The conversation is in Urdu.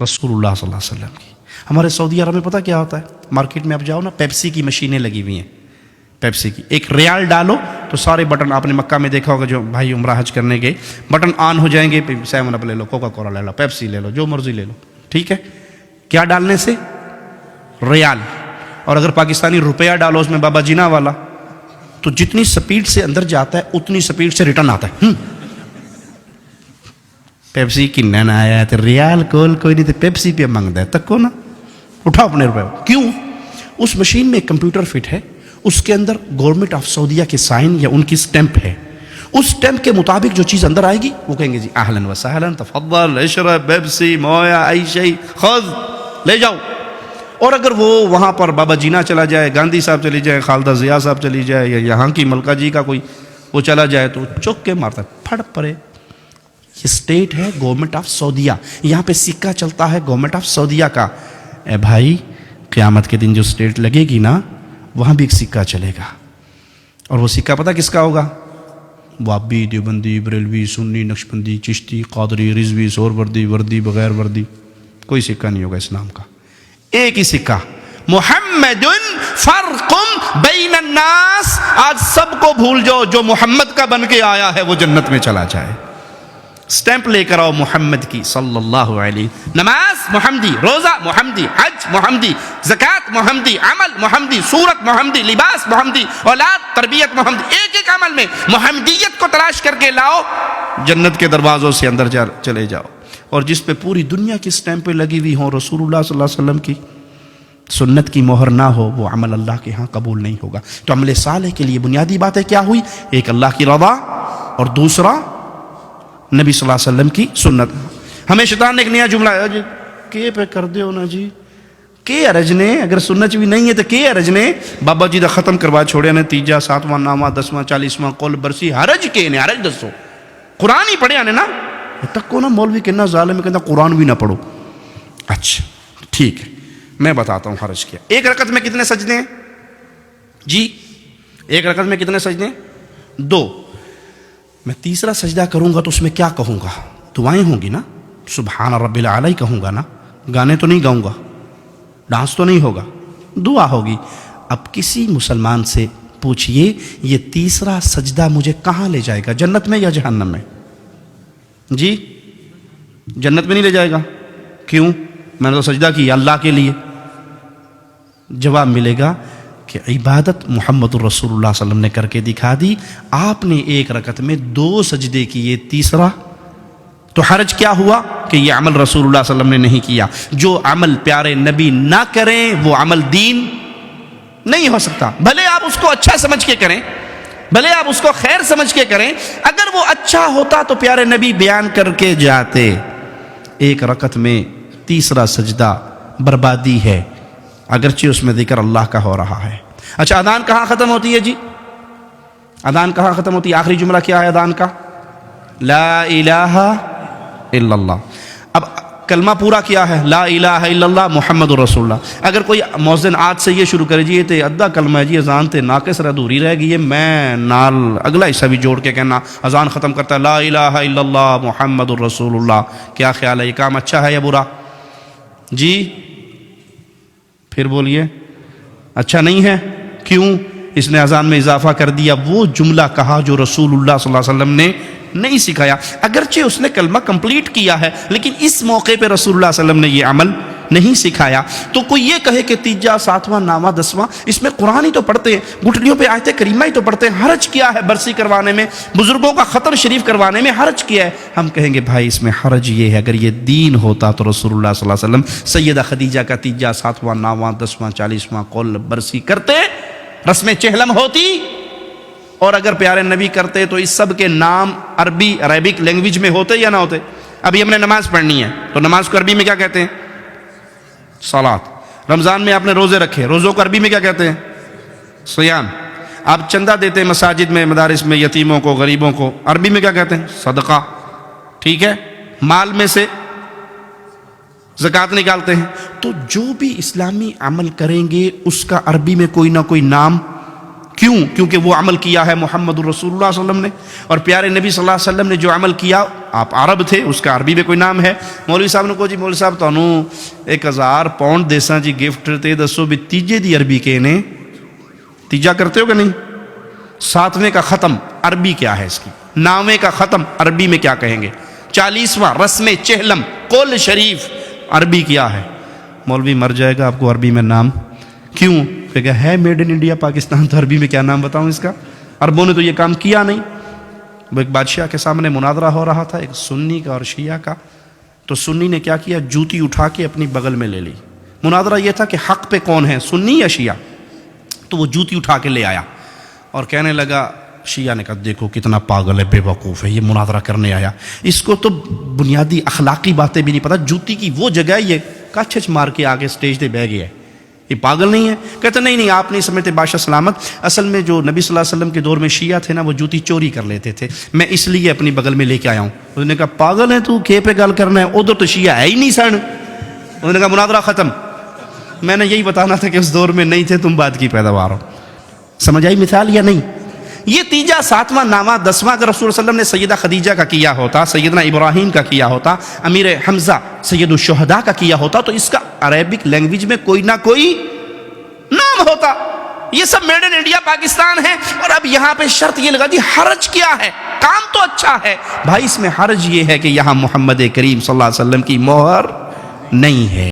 رسول اللہ صلی اللہ علیہ وسلم کی. ہمارے سعودی عرب میں پتہ کیا ہوتا ہے؟ مارکیٹ میں آپ جاؤ نا، پیپسی کی مشینیں لگی ہوئی ہیں. پیپسی کی ایک ریال ڈالو تو سارے بٹن، آپ نے مکہ میں دیکھا ہوگا جو بھائی عمرہ حج کرنے گئے، بٹن آن ہو جائیں گے. 7 اپ لے لو، کوکا کولا لے لو، پیپسی لے لو، جو مرضی لے لو. ٹھیک ہے، کیا ڈالنے سے؟ ریال. اور اگر پاکستانی روپیہ ڈالو اس میں بابا جینا والا، تو جتنی سپیڈ سے اندر جاتا ہے اتنی سپیڈ سے ریٹرن آتا ہے. پیپسی کی نہ آیا تو ریال کول کوئی نہیں تو پیپسی پہ مانگتا ہے، تک کو نا اٹھاؤ اپنے روپے. کیوں؟ اس مشین میں ایک کمپیوٹر فٹ ہے، اس کے اندر گورنمنٹ آف سعودیہ کے سائن یا ان کی سٹیمپ ہے. اس سٹیمپ کے مطابق جو چیز اندر آئے گی وہ کہیں گے جی اہلا و سہلا، تفضل اشرب پیپسی مویا ای شیء خذ، لے جاؤ. اور اگر وہ وہاں پر بابا جینا چلا جائے، گاندھی صاحب چلی جائے، خالدہ ضیاء صاحب چلی جائے، یا یہاں کی ملکہ جی کا کوئی وہ چلا جائے تو چک کے مارتا ہے، پھڑ پڑے. یہ اسٹیٹ ہے گورنمنٹ آف سعودیہ، یہاں پہ سکہ چلتا ہے گورنمنٹ آف سعودیہ کا. اے بھائی، قیامت کے دن جو اسٹیٹ لگے گی نا، وہاں بھی ایک سکہ چلے گا. اور وہ سکہ پتہ کس کا ہوگا؟ وابی، دیوبندی، بریلوی، سنی، نقشبندی، چشتی، قادری، رضوی، سہروردی، وردی، بغیر وردی، کوئی سکہ نہیں ہوگا اسلام کا. ایک ہی سکہ، محمد فرق بین الناس. آج سب کو بھول جاؤ، جو محمد کا بن کے آیا ہے وہ جنت میں چلا جائے. سٹیمپ لے کر آؤ محمد کی صلی اللہ علیہ. نماز محمدی، روزہ محمدی، حج محمدی، زکوٰۃ محمدی، عمل محمدی، صورت محمدی، لباس محمدی، اولاد تربیت محمدی. ایک ایک عمل میں محمدیت کو تلاش کر کے لاؤ، جنت کے دروازوں سے اندر چلے جاؤ. اور جس پہ پوری دنیا کی سٹیمپیں لگی ہوئی ہوں، رسول اللہ صلی اللہ علیہ وسلم کی سنت کی مہر نہ ہو، وہ عمل اللہ کے ہاں قبول نہیں ہوگا. تو عمل صالح کے لیے بنیادی باتیں کیا ہوئی؟ ایک اللہ کی رضا، اور دوسرا نبی صلی اللہ علیہ وسلم کی سنت. ہمیں شیطان نے ایک نیا جملہ ہے جی، کے پہ کر دے ہو نا جی، کے ارج نے، اگر سنت بھی نہیں ہے تو کے ارج نے. بابا جی دا ختم کروا چھوڑے نے، تیجا، 7واں نامہ، 10واں 40واں قول برسی، حرج کے نے، حرج دسو. قرآن ہی پڑھے آنے نا تک کو نا. مولوی کہنا ظالم ہے، کہنا قرآن بھی نہ پڑھو. اچھا ٹھیک ہے، میں بتاتا ہوں حرج کیا. ایک رکعت میں کتنے سجدے ہیں جی؟ ایک رکعت میں کتنے سجدے ہیں؟ 2. میں تیسرا سجدہ کروں گا تو اس میں کیا کہوں گا؟ دعائیں ہوں گی نا، سبحان رب العلی کہوں گا نا، گانے تو نہیں گاؤں گا، ڈانس تو نہیں ہوگا، دعا ہوگی. اب کسی مسلمان سے پوچھئے یہ تیسرا سجدہ مجھے کہاں لے جائے گا، جنت میں یا جہنم میں؟ جی جنت میں نہیں لے جائے گا. کیوں؟ میں نے تو سجدہ کیا اللہ کے لیے. جواب ملے گا کہ عبادت محمد الرسول اللہ صلی اللہ علیہ وسلم نے کر کے دکھا دی. آپ نے ایک رکعت میں 2 سجدے کیے، تیسرا تو حرج کیا ہوا کہ یہ عمل رسول اللہ صلی اللہ علیہ وسلم نے نہیں کیا. جو عمل پیارے نبی نہ کریں وہ عمل دین نہیں ہو سکتا. بھلے آپ اس کو اچھا سمجھ کے کریں، بھلے آپ اس کو خیر سمجھ کے کریں، اگر وہ اچھا ہوتا تو پیارے نبی بیان کر کے جاتے. ایک رکعت میں تیسرا سجدہ بربادی ہے، اگرچہ اس میں ذکر اللہ کا ہو رہا ہے. اچھا، اذان کہاں ختم ہوتی ہے جی؟ اذان کہاں ختم ہوتی ہے؟ آخری جملہ کیا ہے اذان کا؟ لا الہ الا اللہ. اب کلمہ پورا کیا ہے؟ لا الہ الا اللہ محمد رسول اللہ. اگر کوئی مؤذن آج سے یہ شروع کرے جی یہ تے ادھا کلمہ ہے جی، اذان تے ناقص ادھوری رہ گئی ہے، میں نال اگلا حصہ بھی جوڑ کے کہنا اذان ختم کرتا ہے لا الہ الا اللہ محمد رسول اللہ، کیا خیال ہے؟ یہ کام اچھا ہے یا برا جی؟ پھر بولیے. اچھا نہیں ہے. کیوں؟ اس نے اذان میں اضافہ کر دیا، وہ جملہ کہا جو رسول اللہ صلی اللہ علیہ وسلم نے نہیں سکھایا. اگرچہ اس نے کلمہ کمپلیٹ کیا ہے لیکن اس موقع پہ رسول اللہ صلی اللہ علیہ وسلم نے یہ عمل نہیں سکھایا. تو کوئی یہ کہے کہ تیجا، 7واں نامہ، 10واں، اس میں قرآن ہی تو پڑھتے ہیں، گھٹنیوں پہ آیت کریمہ ہی تو پڑھتے ہیں، حرج کیا ہے برسی کروانے میں، بزرگوں کا ختم شریف کروانے میں حرج کیا ہے؟ ہم کہیں گے بھائی اس میں حرج یہ ہے، اگر یہ دین ہوتا تو رسول اللہ صلی اللہ علیہ وسلم سیدہ خدیجہ کا تیجا، 7واں نامہ، 10واں 40واں قول برسی کرتے، رسم چہلم ہوتی. اور اگر پیارے نبی کرتے تو اس سب کے نام عربی عربک لینگویج میں ہوتے یا نہ ہوتے؟ ابھی ہم نے نماز پڑھنی ہے تو نماز کو عربی میں کیا کہتے ہیں؟ صلات. رمضان میں آپ نے روزے رکھے، روزوں کو عربی میں کیا کہتے ہیں؟ صیام. آپ چندہ دیتے ہیں مساجد میں، مدارس میں، یتیموں کو، غریبوں کو، عربی میں کیا کہتے ہیں؟ صدقہ. ٹھیک ہے. مال میں سے زکوٰۃ نکالتے ہیں. تو جو بھی اسلامی عمل کریں گے اس کا عربی میں کوئی نہ کوئی نام کیوں؟ کیونکہ وہ عمل کیا ہے محمد الرسول اللہ صلی اللہ علیہ وسلم نے، اور پیارے نبی صلی اللہ علیہ وسلم نے جو عمل کیا، آپ عرب تھے، اس کا عربی میں کوئی نام ہے۔ مولوی صاحب نے کہا جی مولوی صاحب تانوں 1000 پاؤنڈ دیساں جی گفٹ، تے دسو بھی تیجے دی عربی کے نے تیجا کرتے ہو کہ نہیں؟ 7ویں کا ختم عربی کیا ہے اس کی؟ 9ویں کا ختم عربی میں کیا کہیں گے؟ 40واں رسم چہلم قول شریف عربی کیا ہے؟ مولوی مر جائے گا آپ کو عربی میں نام کیوں؟ کہ ہے میڈ ان انڈیا پاکستان، تو عربی میں کیا نام بتاؤں اس کا؟ عربوں نے تو یہ کام کیا نہیں۔ وہ ایک بادشاہ کے سامنے مناظرہ ہو رہا تھا، ایک سنی کا اور شیعہ کا، تو سنی نے کیا کیا، جوتی اٹھا کے اپنی بغل میں لے لی۔ مناظرہ یہ تھا کہ حق پہ کون ہے، سنی یا شیعہ؟ تو وہ جوتی اٹھا کے لے آیا اور کہنے لگا، شیعہ نے کہا دیکھو کتنا پاگل ہے، بے وقوف ہے، یہ مناظرہ کرنے آیا، اس کو تو بنیادی اخلاقی باتیں بھی نہیں پتہ، جوتی کی وہ جگہ یہ کچھ مار کے آگے سٹیج پہ بہ گیا ہے، یہ پاگل نہیں ہے؟ کہتے نہیں آپ نہیں سمجھتے بادشاہ سلامت، اصل میں جو نبی صلی اللہ علیہ وسلم کے دور میں شیعہ تھے نا، وہ جوتی چوری کر لیتے تھے، میں اس لیے اپنی بغل میں لے کے آیا ہوں۔ انہوں نے کہا پاگل ہے تو، کھے پہ گل کرنا ہے، ادھر تو شیعہ ہے ہی نہیں سن۔ انہوں نے کہا مناظرہ ختم۔ میں نے یہی بتانا تھا کہ اس دور میں نہیں تھے تم، بعد کی پیداوار ہو۔ سمجھ آئی مثال یا نہیں؟ یہ تیجا 7واں 9واں 10واں اگر رسول صلی اللہ علیہ وسلم نے سیدہ خدیجہ کا کیا ہوتا، سیدنا ابراہیم کا کیا ہوتا، امیر حمزہ سید الشہداء کا کیا ہوتا، تو اس کا عربک لینگویج میں کوئی نہ کوئی نام ہوتا۔ یہ سب میڈ ان انڈیا پاکستان ہے، اور اب یہاں پہ شرط یہ لگا دی حرج کیا ہے؟ کام تو اچھا ہے بھائی، اس میں حرج یہ ہے کہ یہاں محمد کریم صلی اللہ علیہ وسلم کی مہر نہیں ہے۔